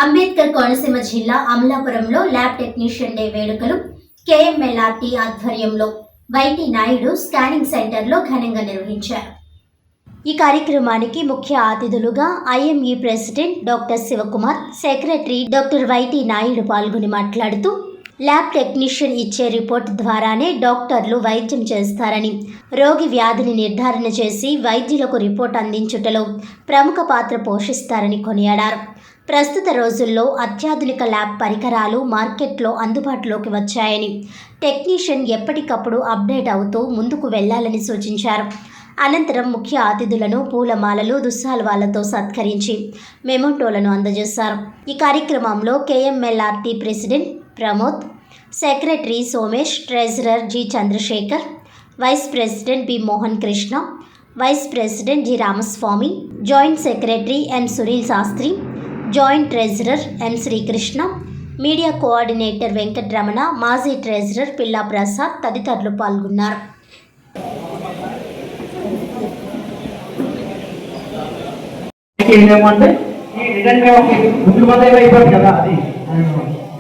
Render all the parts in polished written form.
అంబేద్కర్ కోనసీమ జిల్లా అమలాపురంలో lab technician day వేడుకలు కేఎంఎల్ఆర్టీ ఆధ్వర్యంలో వైటి నాయుడు స్కానింగ్ సెంటర్లో ఘనంగా నిర్వహించారు. ఈ కార్యక్రమానికి ముఖ్య అతిథులుగా IMA president doctor Shivakumar, secretary doctor YT Naidu పాల్గొని మాట్లాడుతూ ల్యాబ్ టెక్నీషియన్ ఇచ్చే రిపోర్ట్ ద్వారానే డాక్టర్లు వైద్యం చేస్తారని, రోగి వ్యాధిని నిర్ధారణ చేసి వైద్యులకు రిపోర్ట్ అందించుటలో ప్రముఖ పాత్ర పోషిస్తారని కొనియాడారు. ప్రస్తుత రోజుల్లో అత్యాధునిక ల్యాబ్ పరికరాలు మార్కెట్లో అందుబాటులోకి వచ్చాయని, టెక్నీషియన్ ఎప్పటికప్పుడు అప్డేట్ అవుతూ ముందుకు వెళ్లాలని సూచించారు. అనంతరం ముఖ్య అతిథులను పూలమాలలు, దుస్సాల్వాలతో సత్కరించి మెమోటోలను అందజేశారు. ఈ కార్యక్రమంలో KMLRT president Pramod, secretary Somesh, treasurer G Chandrashekar, vice president B Mohan Krishna, vice president G Ramaswamy, joint secretary M Sunil Shastri, joint treasurer M Srikrishna, media coordinator Venkataramana, మాజీ ట్రెజరర్ పిల్లా ప్రసాద్ తదితరులు పాల్గొన్నారు.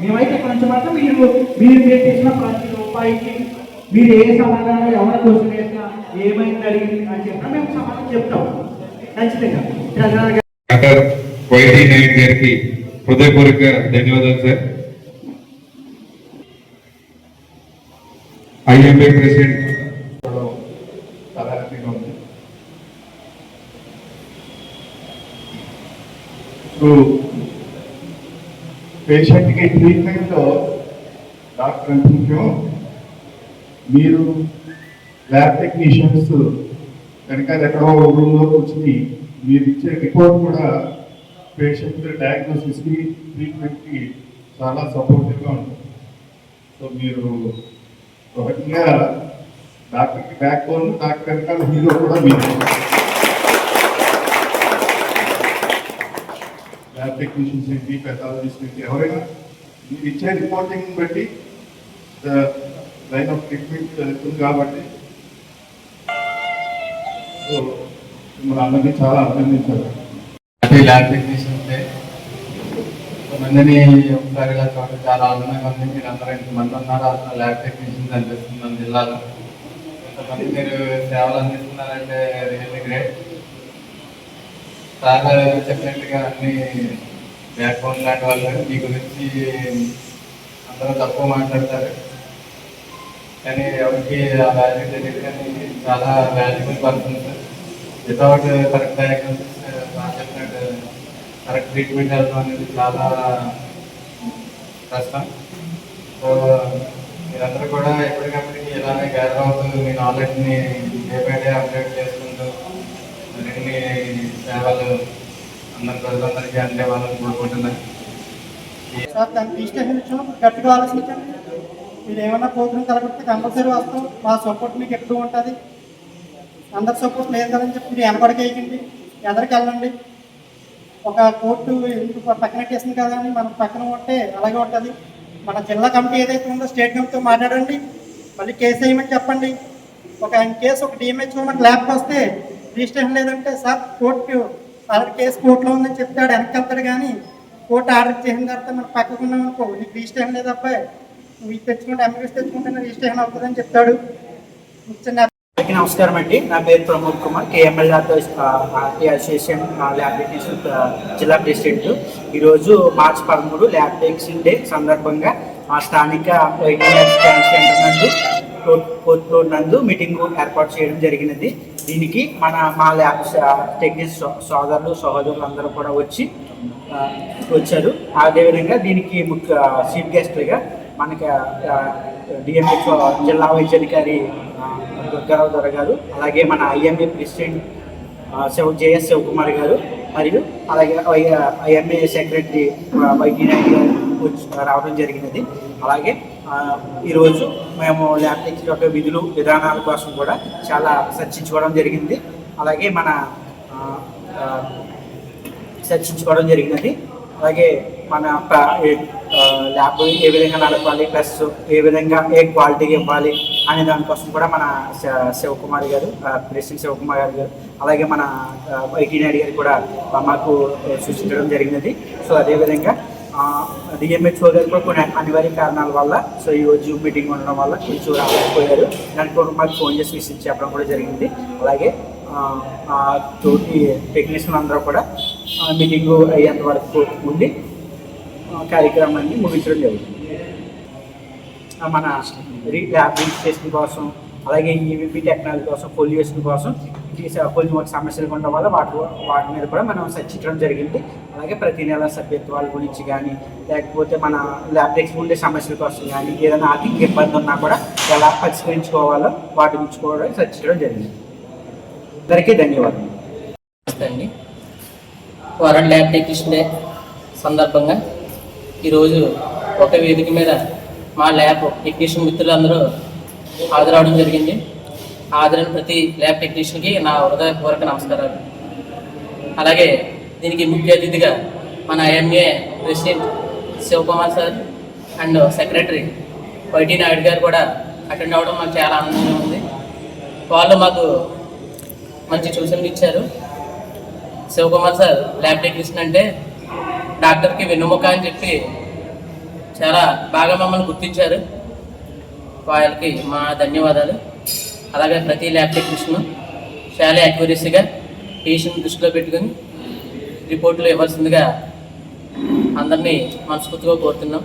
మేమైతే కొంచెం మాత్రం మీరు చేసిన ప్రతి రూపాయికి మీరు ఏ సమాధానం ఎవరి కోసం చేసినా ఏమైంది అడిగింది అని చెప్పినా మేము సమాధానం చెప్తాం ఖచ్చితంగా. డాక్టర్ వైటి నాయుడు గారికి హృదయపూర్వక ధన్యవాదాలు సార్. ఐఎంఏ ప్రెసిడెంట్ పేషెంట్కి ట్రీట్మెంట్లో డాక్టర్ అంటే ముఖ్యం. మీరు ల్యాబ్ టెక్నీషియన్స్ వెనకాల ఎక్కడో రూమ్లో కూర్చుని మీరు ఇచ్చే రిపోర్ట్ కూడా పేషెంట్ డయాగ్నోసిస్కి ట్రీట్మెంట్కి చాలా సపోర్టివ్గా ఉంటుంది. సో మీరు ఒక రకంగా డాక్టర్కి బ్యాక్ బోన్, డాక్టర్ వెనకాల హీరో కూడా మీరు. ల్యాబ్ టెక్నీషియన్స్ ఏంటి, పెథాలజిస్ట్ ఏంటి, ఎవరైనా మీరు ఇచ్చే రిపోర్టింగ్ బట్టి లైన్ ఆఫ్ ట్రీట్మెంట్ వెళ్తుంది కాబట్టి సో మిమ్మల్ని అందరినీ చాలా అభినందించారు. ల్యాబ్ టెక్నీషియన్స్ కొంతమందిని ఒకసారి ఇలా చూడటం చాలా ఆనందంగా ఉంది. మీరు అందరూ ఇంతమంది ఉన్నారు, అసలు ల్యాబ్ టెక్నీషియన్స్ అనిపిస్తుంది మన జిల్లాలో. కొంతమంది మీరు సేవలు అందిస్తున్నారంటే రియల్లీ గ్రేట్. సార్ చెప్పినట్టుగా అన్ని బ్యాక్ బోన్ లాంటి వాళ్ళు మీ గురించి అందరూ తక్కువ మాట్లాడతారు, కానీ ఎవరికి ఆ వాల్యూ తెలియదు. కానీ చాలా valuable persons. Without correct diagnosis, చెప్పినట్టు కరెక్ట్ ట్రీట్మెంట్ వెళ్ళడం అనేది చాలా కష్టం. సో మీరందరూ కూడా ఎప్పటికప్పటికి ఇలానే గ్యాదర్ అవుతూ మీ నాలెడ్జ్ని డే బై డే అప్డేట్ చేసుకుంటూ మరిన్ని సేవలు అందరి ప్రజలందరికీ అందే వాళ్ళని కోరుకుంటున్నాను. సార్ దాన్ని రిజిస్ట్రేషన్ ఇచ్చాము, గట్టిగా ఆలోచించండి. మీరు ఏమైనా ప్రోగ్రామ్ కలగొడితే కంపల్సరీ వస్తాం. మా సపోర్ట్ మీకు ఎప్పుడు ఉంటుంది. అందరి సపోర్ట్ లేదు కదని చెప్పి మీరు వెనకడికేయకండి, ఎదరికి వెళ్ళండి. ఒక కోర్టు ఎందుకు పక్కన చేసింది కదా అని మనం పక్కన ఉంటే అలాగే ఉంటుంది. మన జిల్లా కమిటీ ఏదైతే ఉందో స్టేట్ కమిటీతో మాట్లాడండి, మళ్ళీ కేసు వేయమని చెప్పండి. ఒక కేసు ఒక డిఎంహెచ్ఓ మనకు ల్యాబ్కి వస్తే రిజిస్ట్రేషన్ లేదంటే సార్ కోర్టు ఆల్రెడీ కేసు కోర్టులో ఉందని చెప్తాడు, వెనక్కి వెళ్తాడు. కానీ కోర్టు ఆర్డర్ చేసిన తర్వాత మనం పక్కకు ఉన్నాం అనుకో, నీకు రిజిస్ట్రేషన్ లేదు అబ్బాయి, నువ్వు ఇది తెచ్చుకుంటే ఎంబీబీఎస్ తెచ్చుకుంటేనే రిజిస్ట్రేషన్ అవుతుందని చెప్తాడు. అందరికీ నమస్కారం అండి. నా పేరు Pramod Kumar, KMLRT association lab technician జిల్లా ప్రెసిడెంట్. ఈరోజు మార్చి 13 ల్యాబ్ టెక్నీషియన్ డే సందర్భంగా స్థానిక ఫోర్త్ ఫ్లోర్ నందు మీటింగ్ ఏర్పాటు చేయడం జరిగినది. దీనికి మా ల్యాబ్ టెక్నీషియన్ సోదరులు అందరూ కూడా వచ్చారు. అదేవిధంగా దీనికి ముఖ్య చీఫ్ గెస్ట్లుగా మనకి డిఎంహెచ్ఓ జిల్లా వైద్యాధికారి దుర్గారావు దొర గారు, అలాగే మన ఐఎంఏ ప్రెసిడెంట్ జేఎస్ శివకుమార్ గారు, మరియు అలాగే ఐఎంఏ సెక్రటరీ వైటి నాయుడు గారు రావడం జరిగినది. అలాగే ఈరోజు మేము ల్యాబ్ టెక్నీషియన్ యొక్క విధులు విధానాల కోసం కూడా చాలా చర్చించుకోవడం జరిగింది. అలాగే అలాగే మన ల్యాబ్ ఏ విధంగా నడపాలి, ప్లస్ ఏ విధంగా ఏ క్వాలిటీగా ఇవ్వాలి, అనే దానికోసం కూడా మన శివకుమార్ గారు, ప్రెసిడెంట్ శివకుమార్ గారు, అలాగే మన ఐటీ నాయుడు గారు కూడా మాకు సూచించడం జరిగినది. సో అదేవిధంగా డిఎంహెచ్ఓ గారు కూడా కొన్ని అనివార్య కారణాల వల్ల సో ఈ రోజు మీటింగ్ ఉండడం వల్ల కొంచెం రాలేకపోయారు. దానికి కూడా మాకు ఫోన్ చేసి విషయం చెప్పడం కూడా జరిగింది. అలాగే తోటి టెక్నీషియన్ అందరూ కూడా మీటింగు అయ్యేంత వరకు ఉండి కార్యక్రమాన్ని ముగించడం జరుగుతుంది. మన ల్యాబ్ రిజిస్ట్రేషన్ కోసం, అలాగే ఈవీపీ టెక్నాలజీ కోసం, పొల్యూషన్ కోసం, కొన్ని సమస్యలు ఉండడం వల్ల వాటి మీద కూడా మనం చర్చించడం జరిగింది. అలాగే ప్రతి నెల సభ్యత్వాల గురించి కానీ, లేకపోతే మన ల్యాబ్ టెక్స్ ఉండే సమస్యల కోసం కానీ, ఏదైనా ఆర్థిక ఇబ్బంది ఉన్నా కూడా ఎలా పరిష్కరించుకోవాలో వాటి గురించి కూడా చర్చించడం జరిగింది. అందరికీ ధన్యవాదాలు. అండి, వరల్డ్ ల్యాబ్ టెక్నీషియన్ డే సందర్భంగా ఈరోజు ఒక వేదిక మీద మా ల్యాబ్ టెక్నీషియన్ మిత్రులందరూ హాజరవడం జరిగింది. హాజరైన ప్రతి ల్యాబ్ టెక్నీషియన్కి నా హృదయపూర్వక నమస్కారాలు. అలాగే దీనికి ముఖ్య అతిథిగా మన IMA president Shivakumar sir and secretary YT Naidu గారు కూడా అటెండ్ అవ్వడం మాకు చాలా ఆనందంగా ఉంది. వాళ్ళు మాకు మంచి సూచనలు ఇచ్చారు. శివకుమార్ సార్ ల్యాబ్ టెక్నీషియన్ అంటే డాక్టర్కి వెన్నుముక అని చెప్పి చాలా బాగా మమ్మల్ని గుర్తించారు. వాళ్ళకి మా ధన్యవాదాలు. అలాగే ప్రతి ల్యాబ్ టెక్నీషియన్ చాలా యాక్యురసీగా పేషెంట్ దృష్టిలో పెట్టుకుని రిపోర్టులు ఇవ్వాల్సిందిగా అందరినీ మనస్ఫూర్తిగా కోరుతున్నాం.